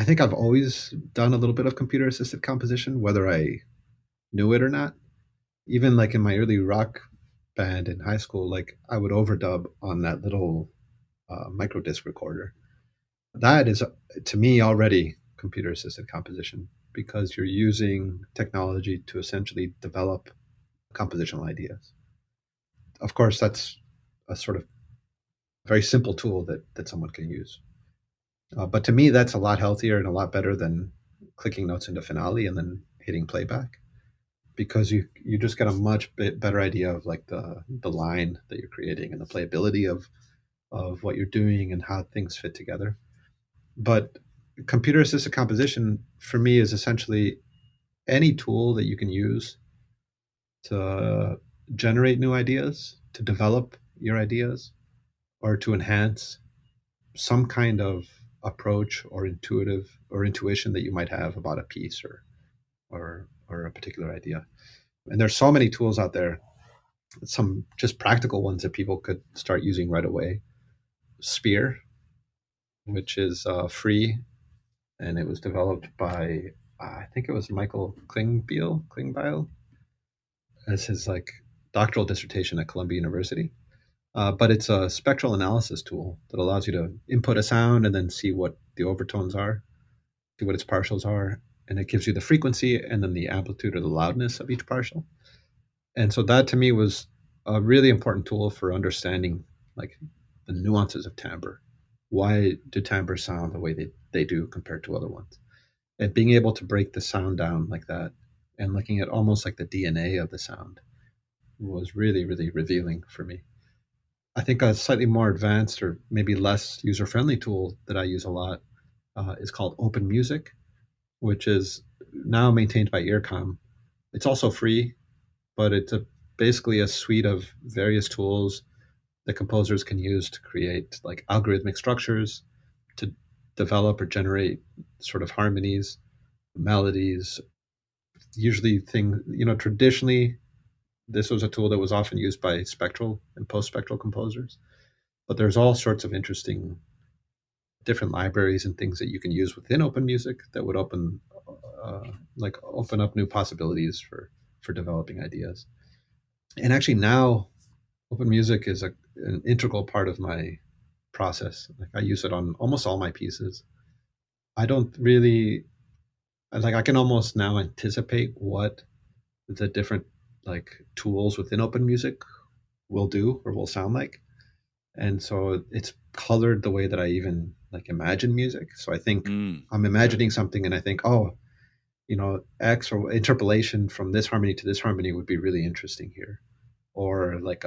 I think I've always done a little bit of computer assisted composition, whether I knew it or not. Even like in my early rock band in high school, like I would overdub on that little micro disc recorder. That is, to me, already computer assisted composition because you're using technology to essentially develop compositional ideas. Of course, that's a sort of very simple tool that someone can use. But to me, that's a lot healthier and a lot better than clicking notes into Finale and then hitting playback because you just get a much better idea of like the line that you're creating and the playability of what you're doing and how things fit together. But computer assisted composition for me is essentially any tool that you can use to generate new ideas, to develop your ideas, or to enhance some kind of approach or intuitive or intuition that you might have about a piece or a particular idea. And there's so many tools out there, some just practical ones that people could start using right away. Spear, which is free, and it was developed by I think it was Michael Klingbeil as his like doctoral dissertation at Columbia University. But it's a spectral analysis tool that allows you to input a sound and then see what the overtones are, see what its partials are, and it gives you the frequency and then the amplitude or the loudness of each partial. And so that to me was a really important tool for understanding like the nuances of timbre. Why do timbre sound the way they do compared to other ones? And being able to break the sound down like that and looking at almost like the DNA of the sound was really, really revealing for me. I think a slightly more advanced or maybe less user friendly tool that I use a lot is called Open Music, which is now maintained by Earcom. It's also free, but it's basically a suite of various tools that composers can use to create like algorithmic structures, to develop or generate sort of harmonies, melodies. Usually, traditionally, this was a tool that was often used by spectral and post spectral composers, but there's all sorts of interesting different libraries and things that you can use within Open Music that would open up new possibilities for developing ideas. And actually now Open Music is an integral part of my process. Like I use it on almost all my pieces. I don't really like I can almost now anticipate what the different like tools within Open Music will do or will sound like. And so it's colored the way that I even like imagine music. So I think I'm Yeah. imagining something and I think, oh, X or interpolation from this harmony to this harmony would be really interesting here. Or like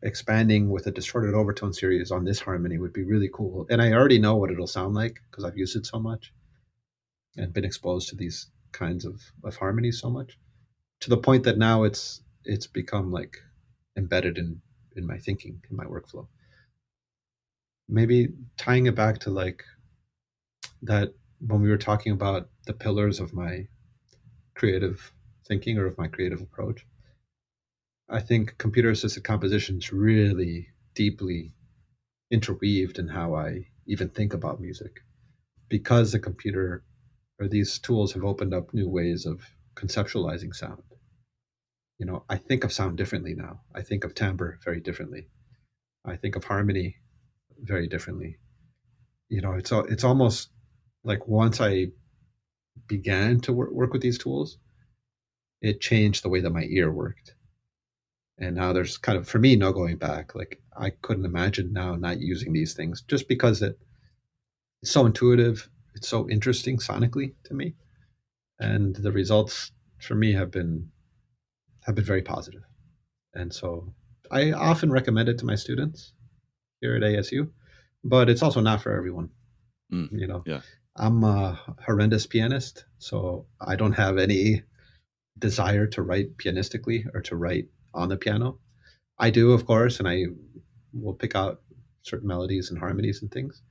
expanding with a distorted overtone series on this harmony would be really cool. And I already know what it'll sound like because I've used it so much and been exposed to these kinds of harmonies so much to the point that now it's become like embedded in my thinking, in my workflow. Maybe tying it back to like that when we were talking about the pillars of my creative thinking or of my creative approach, I think computer assisted composition is really deeply interweaved in how I even think about music because the computer or these tools have opened up new ways of conceptualizing sound. I think of sound differently now. I think of timbre very differently. I think of harmony very differently. It's almost like once I began to work with these tools, it changed the way that my ear worked. And now there's kind of for me no going back. Like I couldn't imagine now not using these things just because it's so intuitive, it's so interesting sonically to me, and the results for me have been very positive. And so I often recommend it to my students here at ASU, but it's also not for everyone. Mm, You know, yeah. I'm a horrendous pianist, so I don't have any desire to write pianistically or to write on the piano. I do, of course, and I will pick out certain melodies and harmonies and things.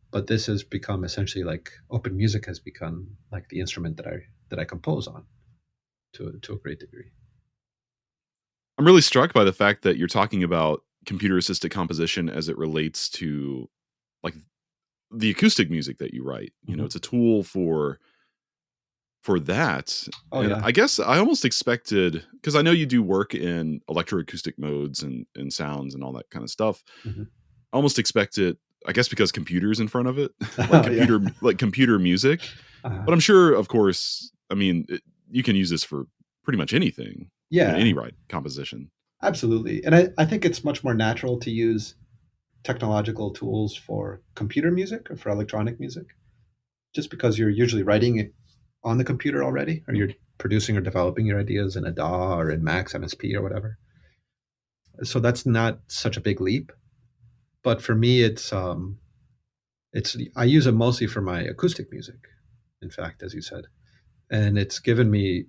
But this has become essentially like open music has become like the instrument that I compose on to a great degree. I'm really struck by the fact that you're talking about computer assisted composition as it relates to like the acoustic music that you write. Hmm. It's a tool for that. Oh And yeah. I guess I almost expected, because I know you do work in electroacoustic modes and sounds and all that kind of stuff. Hmm. I almost expected, I guess because computers in front of it, Oh yeah. like computer music. uh, But I'm sure, of course, I mean, you can use this for pretty much anything, any yeah, right composition. absolutely. And I think it's much more natural to use technological tools for computer music or for electronic music, just because you're usually writing it on the computer already, or you're producing or developing your ideas in a DAW or in Max MSP or whatever. So that's not such a big leap. But for me, it's I use it mostly for my acoustic music. In fact, as you said, and it's given me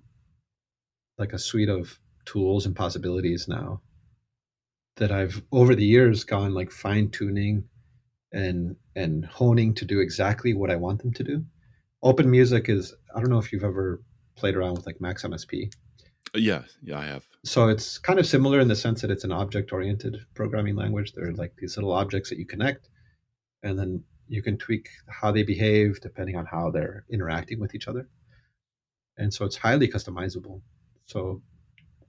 like a suite of tools and possibilities now that I've over the years gone like fine tuning and honing to do exactly what I want them to do. Open music is I don't know if you've ever played around with like Max MSP. Yeah, yeah, I have. So it's kind of similar in the sense that it's an object oriented programming language. There are like these little objects that you connect, and then you can tweak how they behave depending on how they're interacting with each other. And so it's highly customizable. So,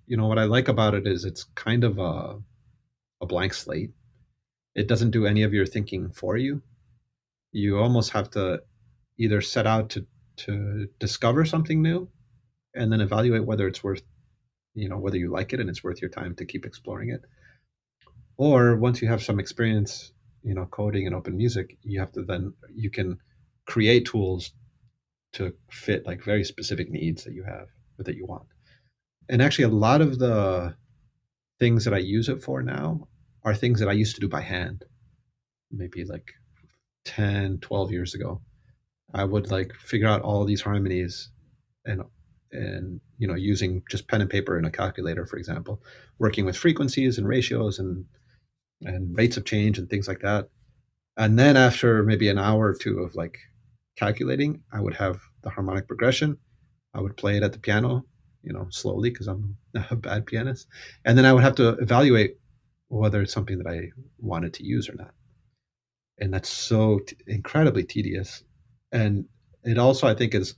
what I like about it is it's kind of a blank slate. It doesn't do any of your thinking for you. You almost have to either set out to discover something new and then evaluate whether it's worth, whether you like it and it's worth your time to keep exploring it. Or once you have some experience, coding and open music, you can create tools to fit like very specific needs that you have or that you want. And actually, a lot of the things that I use it for now are things that I used to do by hand, maybe like 10, 12 years ago. I would like figure out all these harmonies and using just pen and paper and a calculator, for example, working with frequencies and ratios and rates of change and things like that. And then after maybe an hour or two of like calculating, I would have the harmonic progression. I would play it at the piano, slowly because I'm a bad pianist. And then I would have to evaluate whether it's something that I wanted to use or not. And that's so incredibly tedious. And it also, I think, is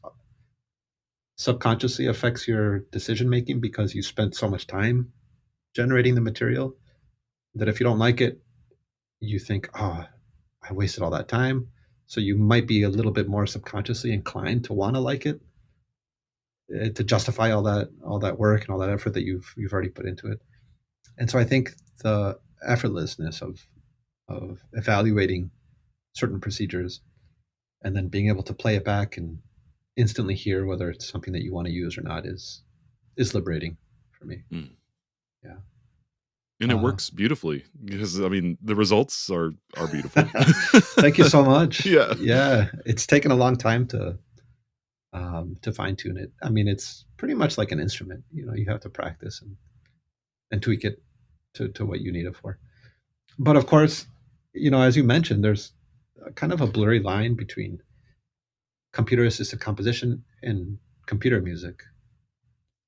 subconsciously affects your decision making because you spent so much time generating the material that if you don't like it, you think, oh, I wasted all that time. So you might be a little bit more subconsciously inclined to want to like it, to justify all that work and all that effort that you've already put into it. And so I think the effortlessness of evaluating certain procedures and then being able to play it back and instantly hear whether it's something that you want to use or not is liberating for me. Mm. Yeah. And it Uh, works beautifully because I mean the results are beautiful. Thank you so much. Yeah. Yeah, it's taken a long time to fine tune it. I mean, it's pretty much like an instrument. You have to practice and tweak it to what you need it for. But of course, as you mentioned, there's a kind of a blurry line between computer assisted composition and computer music.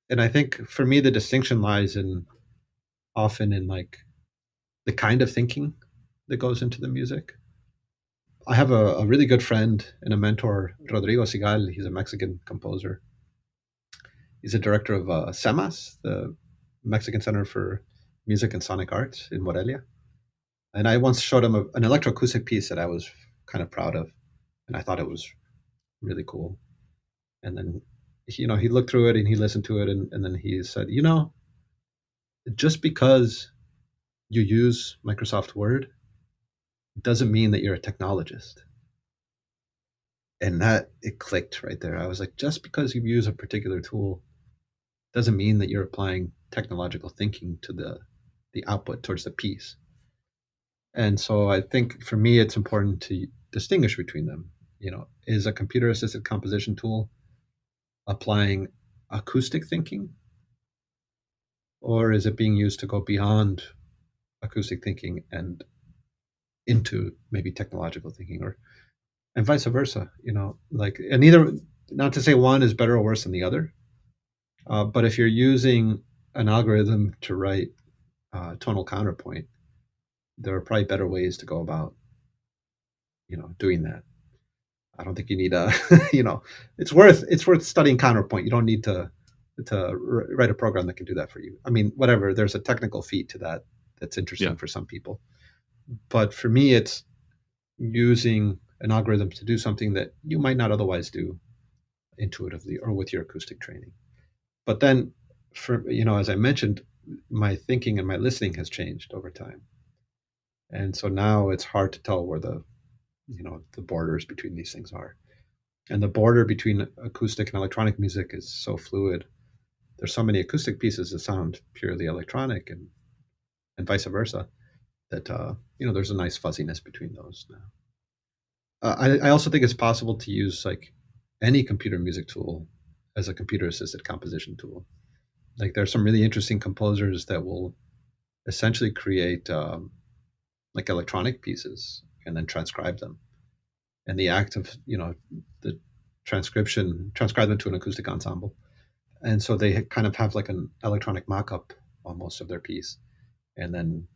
And I think for me, the distinction lies in often in like the kind of thinking that goes into the music. I have a really good friend and a mentor, Rodrigo Sigal. He's a Mexican composer. He's a director of SEMAS, the Mexican Center for Music and Sonic Arts in Morelia. And I once showed him an electroacoustic piece that I was kind of proud of, and I thought it was really cool. And then, he looked through it and he listened to it, and then he said, just because you use Microsoft Word doesn't mean that you're a technologist. And that it clicked right there. I was like, just because you use a particular tool doesn't mean that you're applying technological thinking to the output towards the piece. And so I think for me, it's important to distinguish between them. Is a computer assisted composition tool applying acoustic thinking, or is it being used to go beyond acoustic thinking and into maybe technological thinking, or and vice versa? Like, and either, not to say one is better or worse than the other, but if you're using an algorithm to write tonal counterpoint, there are probably better ways to go about doing that. I don't think you need a, it's worth studying counterpoint. You don't need to write a program that can do that for you. I mean, whatever. There's a technical feat to that that's Yeah. interesting for some people, but for me, it's using an algorithm to do something that you might not otherwise do intuitively or with your acoustic training. But then, as I mentioned, my thinking and my listening has changed over time, and so now it's hard to tell where the borders between these things are. And the border between acoustic and electronic music is so fluid. There's so many acoustic pieces that sound purely electronic, and vice versa. That there's a nice fuzziness between those now. I also think it's possible to use like any computer music tool as a computer assisted composition tool. Like there's some really interesting composers that will essentially create like electronic pieces and then transcribe them. And the act of the transcribe them to an acoustic ensemble, and so they kind of have like an electronic mock-up almost of their piece, and then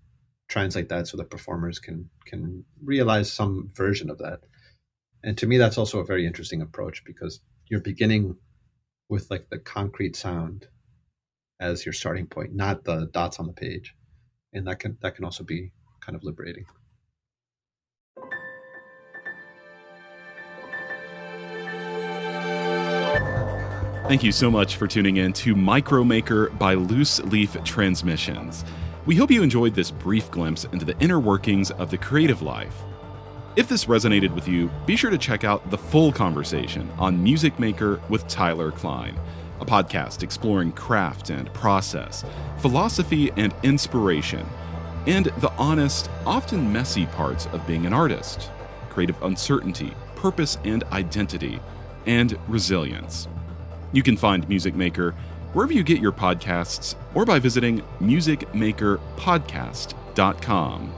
translate that so the performers can realize some version of that. And to me, that's also a very interesting approach because you're beginning with like the concrete sound as your starting point, not the dots on the page, and that can also be kind of liberating. Thank you so much for tuning in to Micromaker by Loose Leaf Transmissions. We hope you enjoyed this brief glimpse into the inner workings of the creative life. If this resonated with you, be sure to check out the full conversation on Music Maker with Tyler Klein, a podcast exploring craft and process, philosophy and inspiration, and the honest, often messy parts of being an artist, creative uncertainty, purpose and identity, and resilience. You can find Music Maker wherever you get your podcasts or by visiting musicmakerpodcast.com.